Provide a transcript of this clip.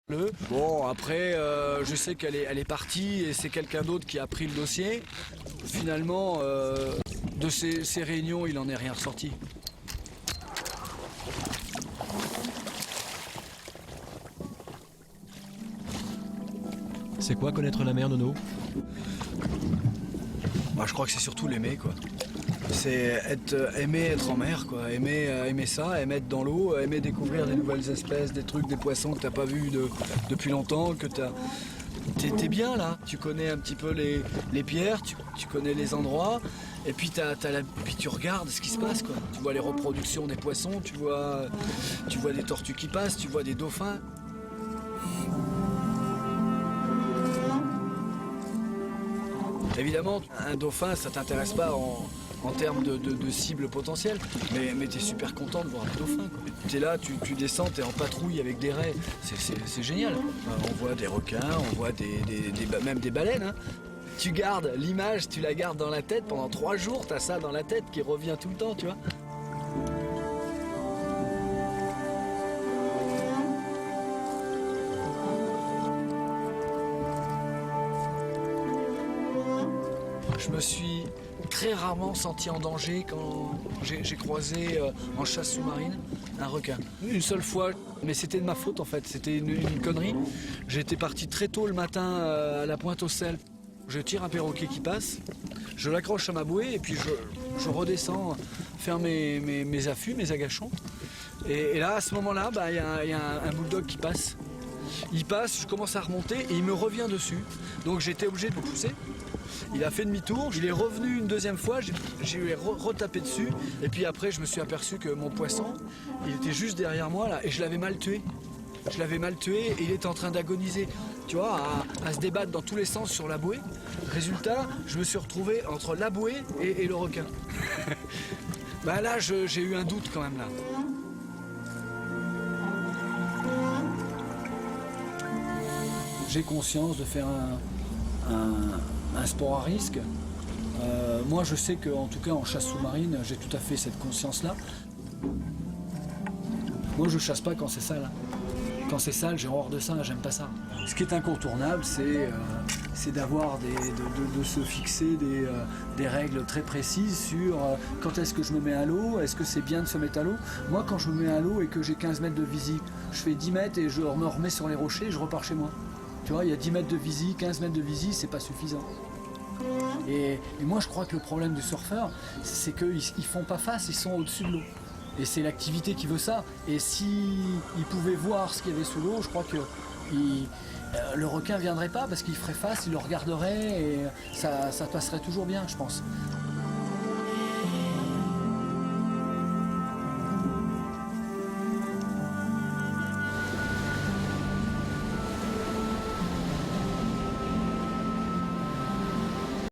Bon, après, je sais qu'elle est partie et c'est quelqu'un d'autre qui a pris le dossier. Finalement, de ces réunions, il n'en est rien ressorti. C'est quoi connaître la mer, Nono? Moi, je crois que c'est surtout l'aimer, quoi. C'est aimer être en mer, quoi. Aimer ça, aimer être dans l'eau, aimer découvrir des nouvelles espèces, des trucs, des poissons que t'as pas vus depuis longtemps, que t'es bien là. Tu connais un petit peu les pierres, tu connais les endroits, et puis puis tu regardes ce qui se passe, quoi. Tu vois les reproductions des poissons, tu vois des tortues qui passent, tu vois des dauphins. Évidemment, un dauphin, ça t'intéresse pas en termes de cible potentielle, mais t'es super content de voir un dauphin, quoi. T'es là, tu descends, t'es en patrouille avec des raies, c'est génial. On voit des requins, on voit même des baleines, hein. Tu gardes l'image, tu la gardes dans la tête pendant 3 jours, t'as ça dans la tête qui revient tout le temps, tu vois. Je me suis très rarement senti en danger quand j'ai croisé en chasse sous-marine un requin. Une seule fois, mais c'était de ma faute en fait, c'était une connerie. J'étais parti très tôt le matin à la pointe aux sel. Je tire un perroquet qui passe, je l'accroche à ma bouée et puis je redescends faire mes affûts, mes agachons. Et là, à ce moment-là, y a un bulldog qui passe. Il passe, je commence à remonter et il me revient dessus. Donc j'étais obligé de le pousser. Il a fait demi-tour, il est revenu une deuxième fois, j'ai retapé dessus. Et puis après, je me suis aperçu que mon poisson, il était juste derrière moi là, et je l'avais mal tué. Je l'avais mal tué et il était en train d'agoniser, tu vois, à se débattre dans tous les sens sur la bouée. Résultat, je me suis retrouvé entre la bouée et le requin. Là, j'ai eu un doute quand même là. J'ai conscience de faire un sport à risque. Moi, je sais qu'en tout cas, en chasse sous-marine, j'ai tout à fait cette conscience-là. Moi, je chasse pas quand c'est sale. Quand c'est sale, j'ai horreur de ça, j'aime pas ça. Ce qui est incontournable, c'est d'avoir de se fixer des règles très précises sur quand est-ce que je me mets à l'eau, est-ce que c'est bien de se mettre à l'eau. Moi, quand je me mets à l'eau et que j'ai 15 mètres de visie, je fais 10 mètres et je me remets sur les rochers et je repars chez moi. Tu vois, il y a 10 mètres de visie, 15 mètres de visie, c'est pas suffisant. Et moi, je crois que le problème du surfeur, c'est qu'ils font pas face, ils sont au-dessus de l'eau. Et c'est l'activité qui veut ça. Et s'ils pouvaient voir ce qu'il y avait sous l'eau, je crois que le requin viendrait pas parce qu'il ferait face, il le regarderait et ça passerait toujours bien, je pense.